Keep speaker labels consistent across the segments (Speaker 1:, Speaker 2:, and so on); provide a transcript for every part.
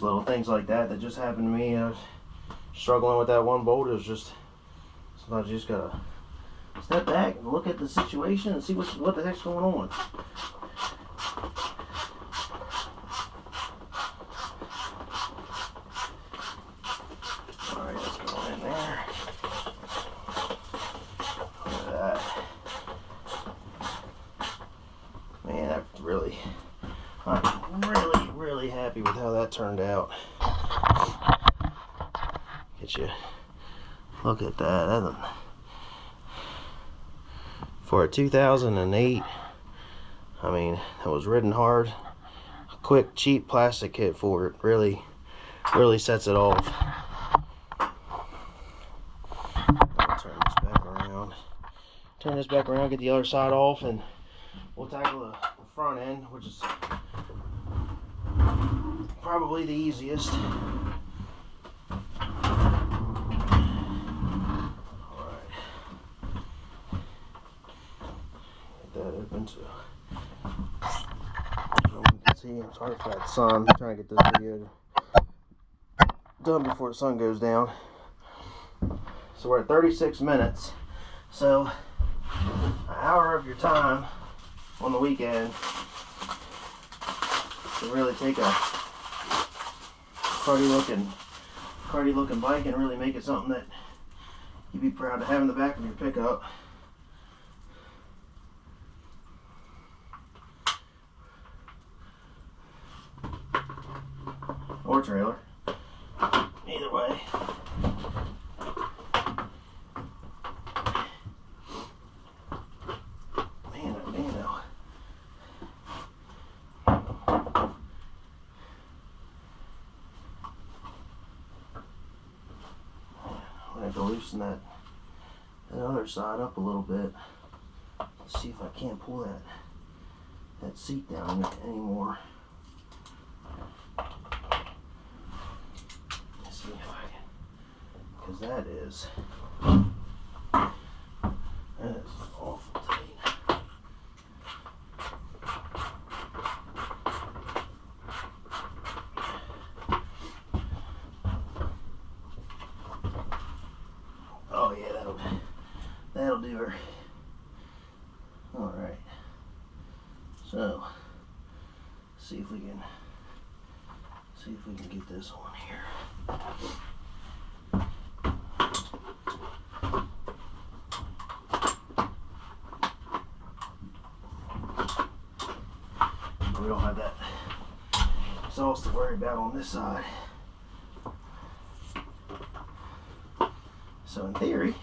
Speaker 1: little things like that that just happened to me. I was struggling with that one bolt. It was just, sometimes you just gotta step back and look at the situation and see what the heck's going on. Alright, let's go in there. Look at that. Man, I'm really happy with how that turned out. Get you, look at that. For a 2008, I mean, that was ridden hard. A quick, cheap plastic kit for it really sets it off. I'll turn this back around. Turn this back around, get the other side off, and we'll tackle the front end, which is probably the easiest. Open, so you can see I'm sorry for that sun. I'm trying to get this video done before the sun goes down. So we're at 36 minutes. So an hour of your time on the weekend to really take a cruddy looking bike and really make it something that you'd be proud to have in the back of your pickup. Or trailer. Either way. Man, oh man, oh. I'm gonna go loosen that other side up a little bit. Let's see if I can't pull that seat down anymore. Because that is awful tight. Oh yeah, that'll do her. All right. So see if we can get this on here. We don't have that exhaust to worry about on this side. So in theory,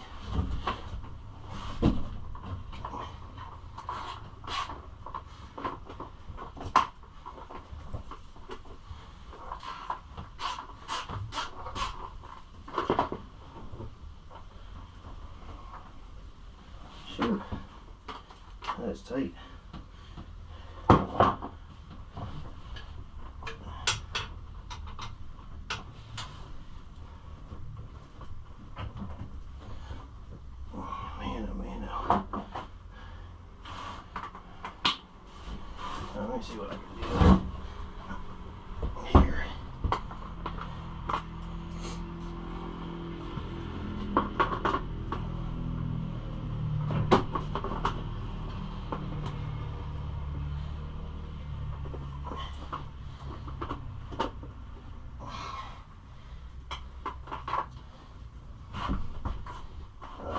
Speaker 1: shoot, that is tight. Let me see what I can do here.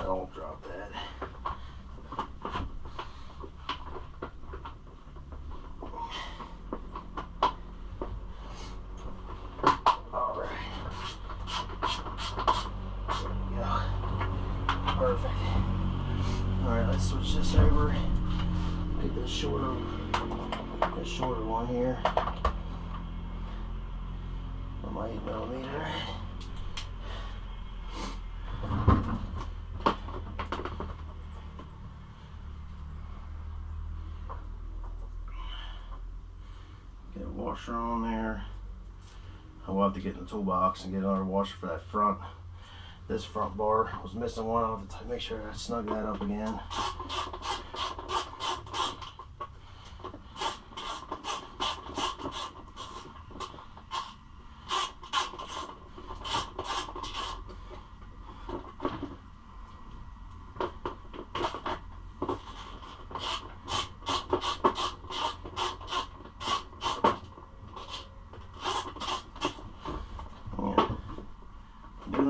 Speaker 1: Don't drop that. Perfect. Alright, let's switch this over. Get this shorter one here. On my 8mm. Get a washer on there. I will have to get in the toolbox and get another washer for that front. This front bar was missing one. I'll have to make sure I snug that up again.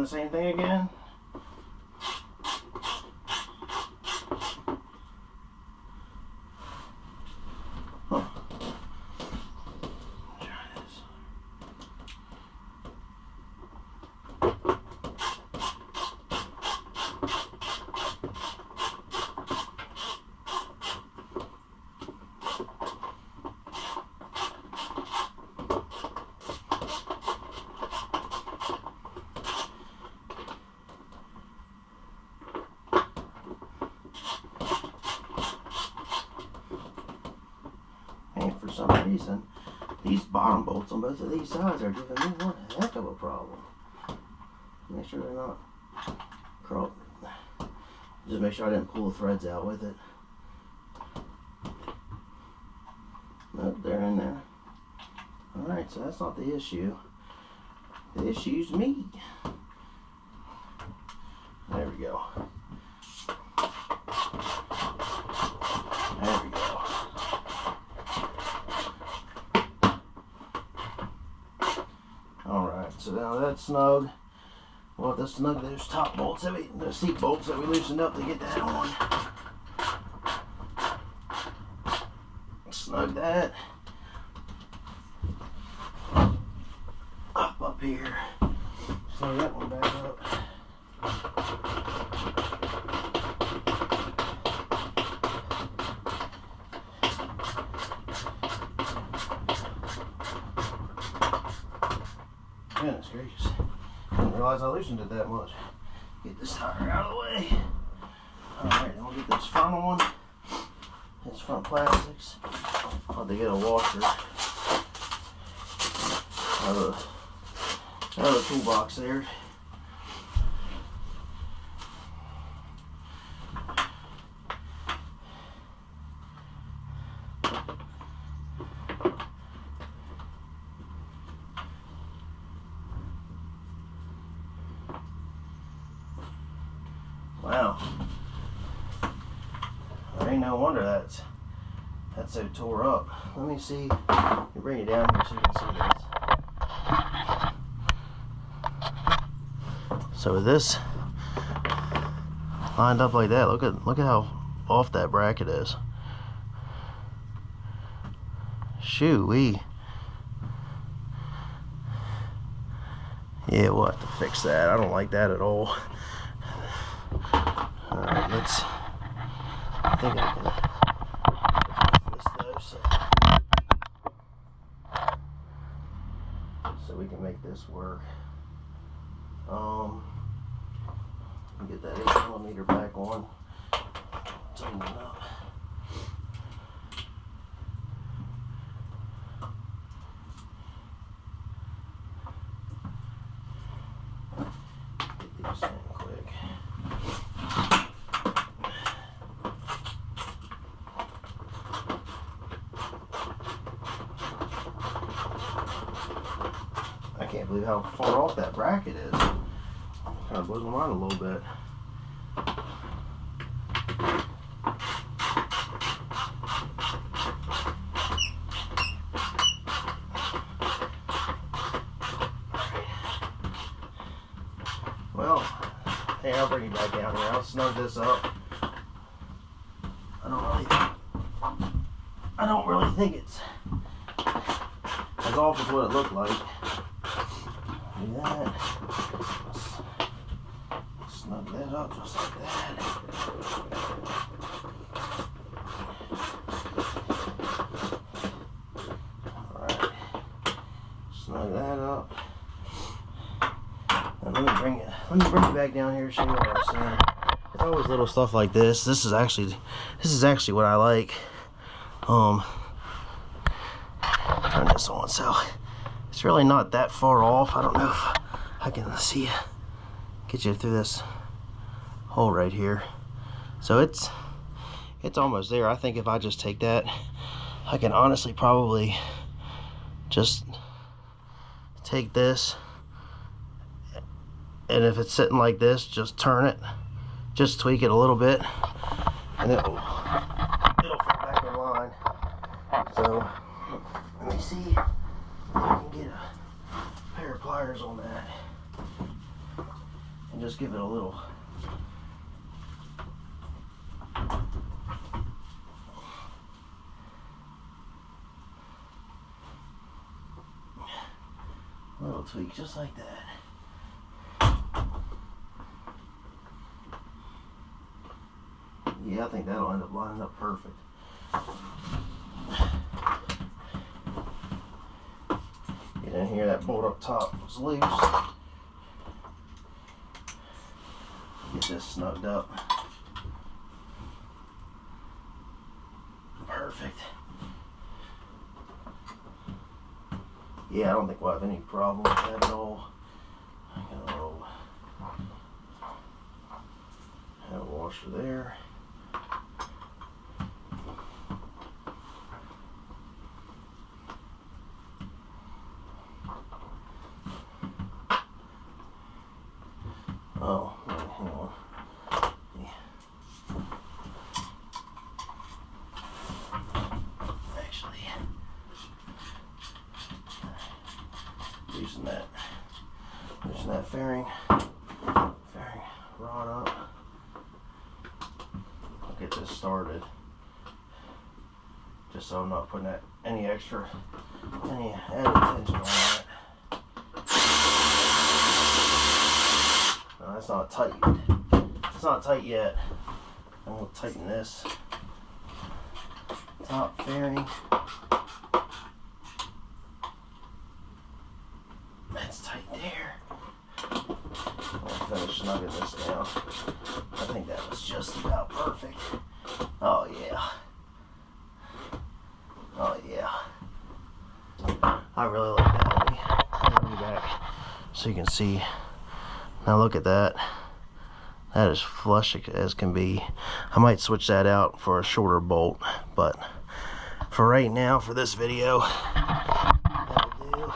Speaker 1: the same thing again? Huh. Try this. And for some reason, these bottom bolts on both of these sides are giving me one heck of a problem. Make sure they're not curled. Just make sure I didn't pull the threads out with it. Nope, they're in there. Alright, so that's not the issue. The issue's me. There we go. There we go. Alright, so now that's snug. We'll have to snug those top bolts, the seat bolts that we loosened up to get that on. Snug that. Up here. Snug that one back up. Goodness gracious. Didn't realize I loosened it that much. Get this tire out of the way. Alright, then we'll get this front one. This front plastics. I'll have to get a washer out of the toolbox there. Wow. There ain't no wonder that's so tore up. Let me see. Let me bring it down here so you can see this. So with this lined up like that, look at how off that bracket is. Shoo-wee. Yeah, we'll have to fix that. I don't like that at all. Alright, let's. I think I can fix this though, so we can make this work. Get that 8mm back on. Tighten it up. Get these in quick. I can't believe how far off that bracket is. Kind of blows my mind a little bit. Well, hey, I'll bring you back down here. I'll snug this up. I don't really think it's as awful as what it looked like. Do that. Snug that up just like that. Alright. Snug that up. And let me bring it back down here and show you what I'm saying. It's always little stuff like this. This is actually what I like. Turn this on, so it's really not that far off. I don't know if I can see get you through this hole right here. So it's almost there. I think if I just take that, I can honestly probably just take this, and if it's sitting like this, just turn it, just tweak it a little bit, and it'll fall back in line. So let me see if I can get a pair of pliers on that. and just give it a little tweak, just like that. Yeah, I think that'll end up lining up perfect. Get in here, that bolt up top was loose. Get this snugged up. Perfect. Yeah, I don't think we'll have any problem with that at all. I got a little hand washer there. Oh, wait, hang on. Yeah. Actually, loosen that fairing rod up. I'll get this started, just so I'm not putting any added tension on that. No, that's not tight. It's not tight yet. I'm going to tighten this top fairing. That's tight there. I'll finish snugging this down. I think that was just about perfect. Oh yeah. Oh yeah. I really like that. Let me back so you can see. Now look at that. That is flush as can be. I might switch that out for a shorter bolt, but for right now, for this video, that'll do.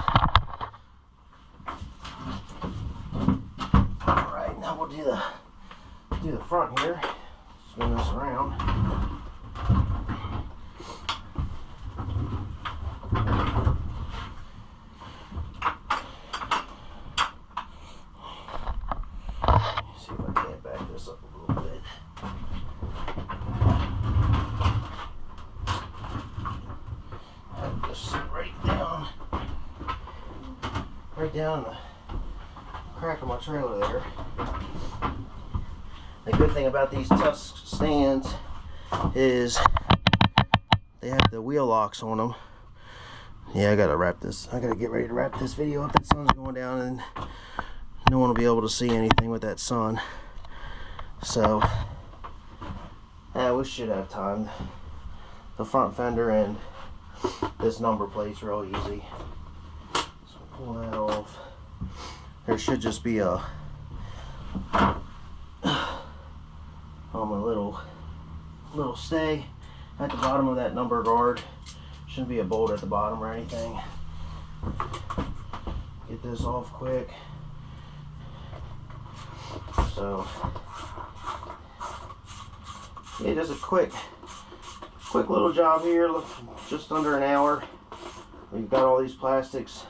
Speaker 1: Alright, now we'll do the front here. Spin this around. See if I can't back this up a little bit. I'll just sit right down the crack of my trailer there. The good thing about these tough stands is they have the wheel locks on them. Yeah, I gotta get ready to wrap this video up. The sun's going down and no one will be able to see anything with that sun. So, yeah, we should have time. The front fender and this number plate's real easy. So pull that off. There should just be a little stay at the bottom of that number guard. Shouldn't be a bolt at the bottom or anything. Get this off quick. So yeah, just a quick little job here. Look, just under an hour. We've got all these plastics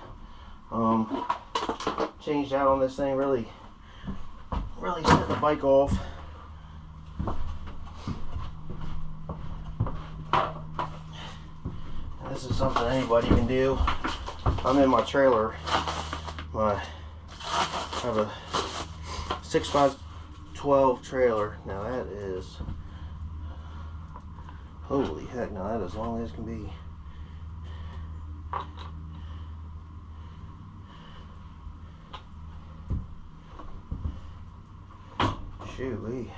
Speaker 1: changed out on this thing. Really set the bike off. This is something anybody can do. I'm in my trailer. I have a 6x12 trailer. Now that is, holy heck, now that is long as can be. Shoot, let's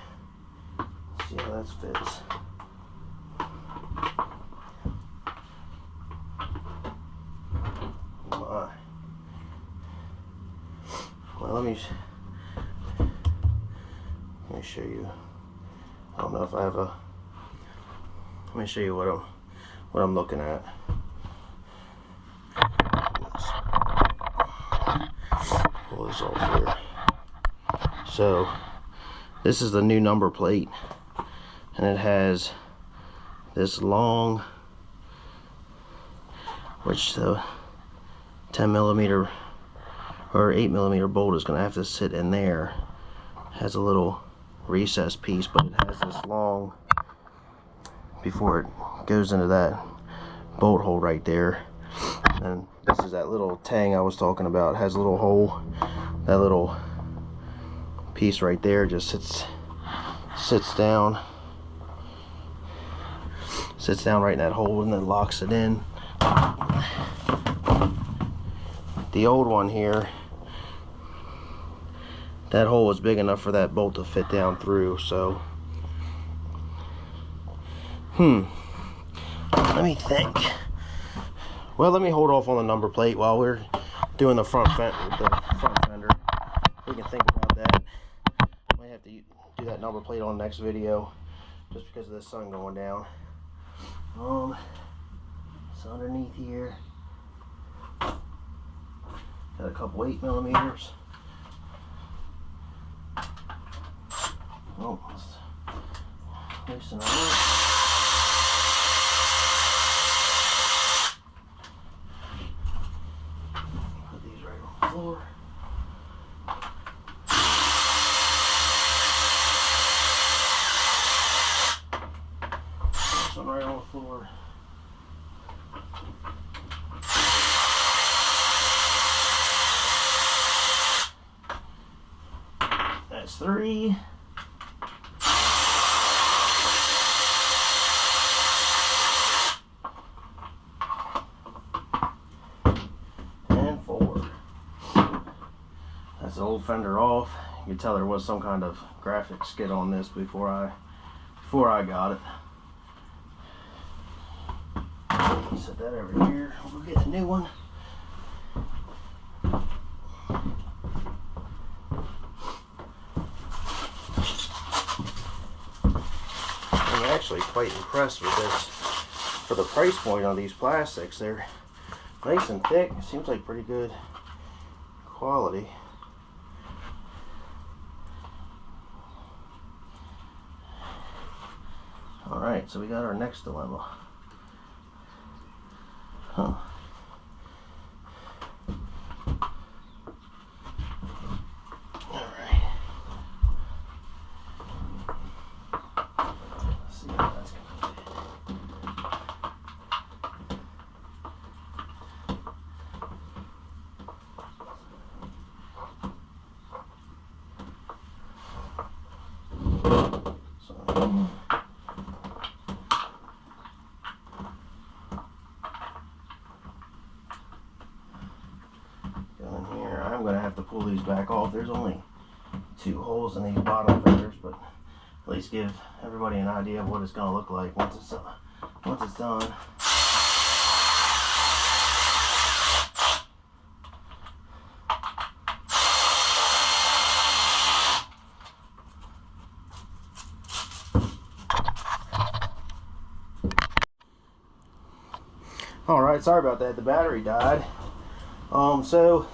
Speaker 1: see how that fits. Well, let me show you. I don't know if I have a. Let me show you what I'm looking at. Pull this off here. So this is the new number plate, and it has this long, which the 10mm or 8mm bolt is going to have to sit in there has a little recess piece, but it has this long, before it goes into that bolt hole right there. And this is that little tang I was talking about. It has a little hole. That little piece right there just sits down right in that hole, and then locks it in. The old one here, that hole was big enough for that bolt to fit down through. So let me think. Well, let me hold off on the number plate while we're doing the front fender. We can think about that. Might have to do that number plate on the next video, just because of the sun going down. So underneath here, got a couple 8mm. Oh, let's loosen it up. Put these right on the floor. This one right on the floor. That's 3. And 4. That's the old fender off. You can tell there was some kind of graphic skid on this before I got it. Set that over here. We'll get a new one. I'm actually quite impressed with this. For the price point on these plastics, they're nice and thick. It seems like pretty good quality. Alright, so we got our next dilemma. Huh. Alright. Let's see how that's going to fit. I'm going to have to pull these back off. There's only 2 holes in these bottom fenders, but at least give everybody an idea of what it's going to look like once it's done. Alright, sorry about that. The battery died. So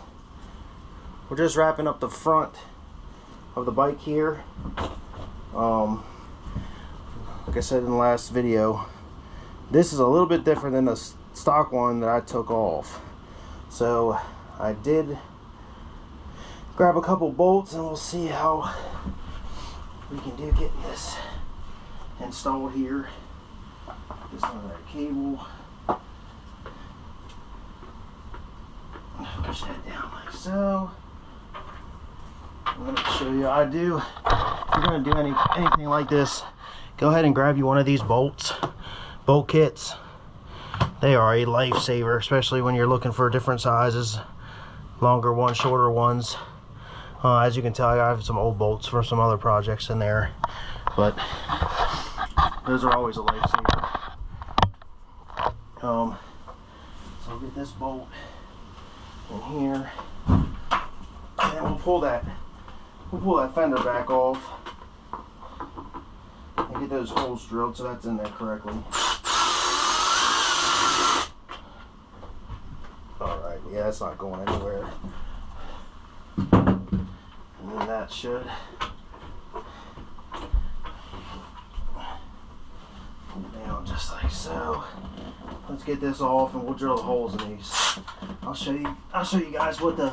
Speaker 1: we're just wrapping up the front of the bike here. Like I said in the last video, this is a little bit different than the stock one that I took off. So I did grab a couple bolts, and we'll see how we can do getting this installed here. Just on that cable. Push that down like so. I'm going to show you how I do. If you're going to do anything like this, go ahead and grab you one of these bolt kits. They are a lifesaver, especially when you're looking for different sizes, longer ones, shorter ones. As you can tell, I have some old bolts for some other projects in there, but those are always a lifesaver. So we'll get this bolt in here, and we'll pull that fender back off and get those holes drilled so that's in there correctly. Alright, yeah, that's not going anywhere. And then that should pull down just like so. Let's get this off and we'll drill the holes in these. I'll show you guys what the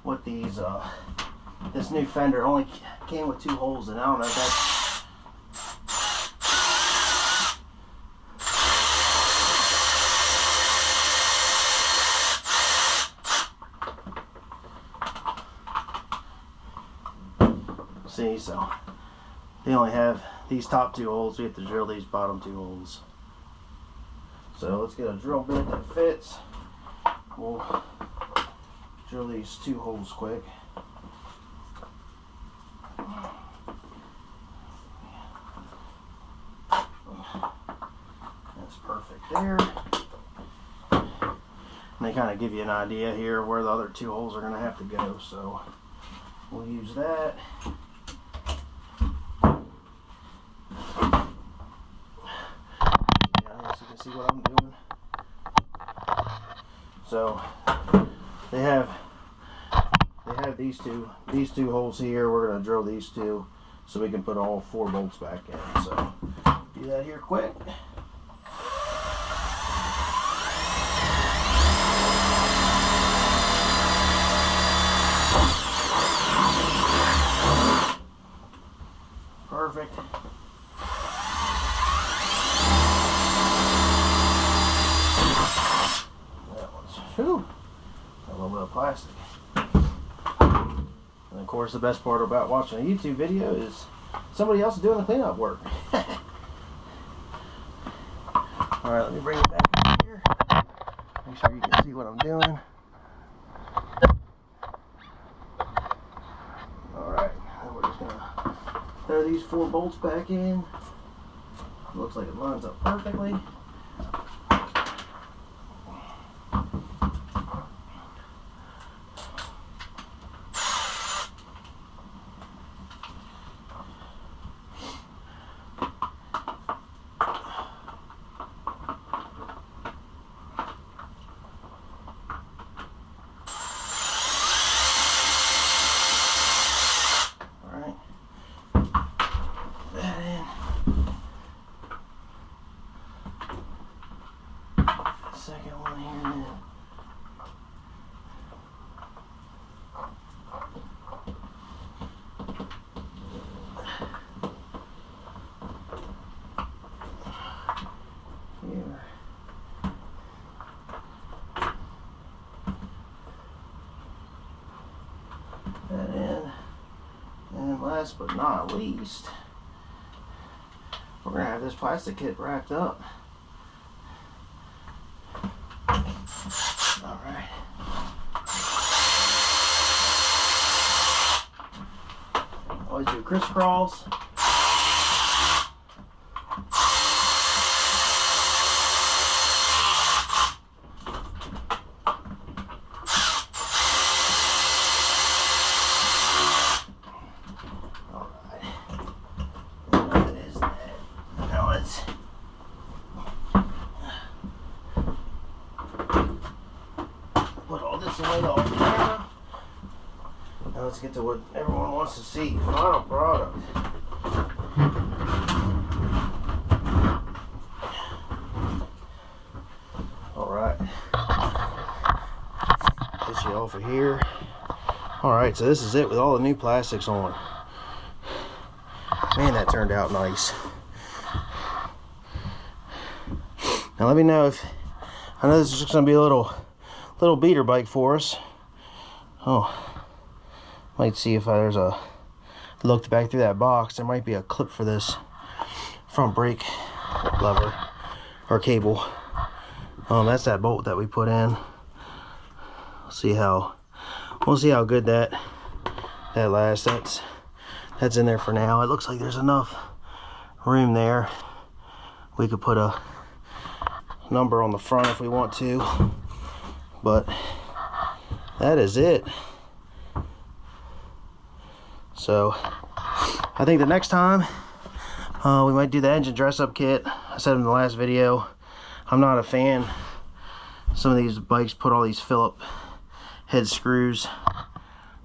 Speaker 1: with these this new fender only came with 2 holes, and I don't know if that's see, so they only have these top 2 holes. We have to drill these bottom 2 holes. So let's get a drill bit that fits. We'll drill these 2 holes quick. That's perfect there. And they kind of give you an idea here where the other 2 holes are going to have to go. So we'll use that. See what I'm doing. So they have these two holes here. We're going to drill these 2 so we can put all 4 bolts back in. So do that here quick. Perfect. Whew, a little bit of plastic. And of course, the best part about watching a YouTube video is somebody else is doing the cleanup work. Alright, let me bring it back here. Make sure you can see what I'm doing. Alright, now we're just going to throw these 4 bolts back in. Looks like it lines up perfectly. Second one here. Here. That in. And last but not least, we're going to have this plastic kit wrapped up. Alright. Always do crisscross. Off camera. Now let's get to what everyone wants to see. Final product. Alright. Get you off of here. Alright, so this is it with all the new plastics on. Man, that turned out nice. Now let me know if, I know this is just going to be a little beater bike for us. Oh, might see if there's a looked back through that box. There might be a clip for this front brake lever or cable. That's that bolt that we put in. We'll see how good that lasts. That's in there for now. It looks like there's enough room there. We could put a number on the front if we want to. But that is it. So I think the next time we might do the engine dress-up kit. I said in the last video, I'm not a fan. Some of these bikes put all these Phillip head screws.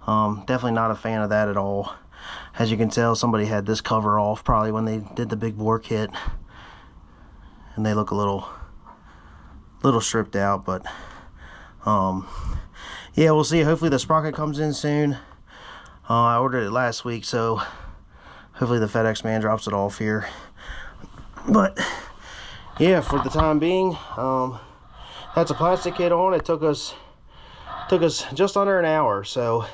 Speaker 1: Definitely not a fan of that at all. As you can tell, somebody had this cover off probably when they did the big bore kit, and they look a little stripped out. But yeah, we'll see. Hopefully the sprocket comes in soon. I ordered it last week, so hopefully the FedEx man drops it off here. But yeah, for the time being, that's a plastic kit on. It took us just under an hour. So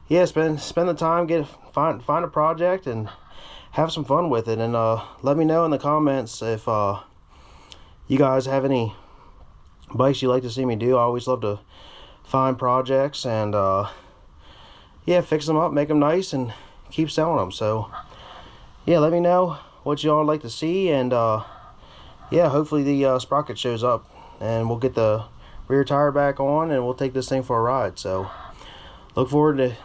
Speaker 1: yeah, spend the time, find a project and have some fun with it. And let me know in the comments if you guys have any bikes you'd like to see me do. I always love to find projects and yeah, fix them up, make them nice, and keep selling them. So yeah, let me know what y'all like to see, and yeah, hopefully the sprocket shows up and we'll get the rear tire back on and we'll take this thing for a ride. So look forward to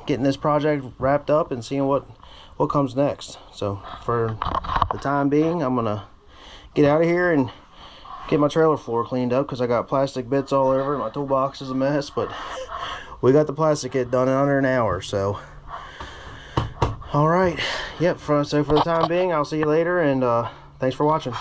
Speaker 1: getting this project wrapped up and seeing what comes next. So for the time being, I'm gonna get out of here and get my trailer floor cleaned up because I got plastic bits all over. My toolbox is a mess, but we got the plastic kit done in under an hour. So all right, yep. So for the time being, I'll see you later, and thanks for watching.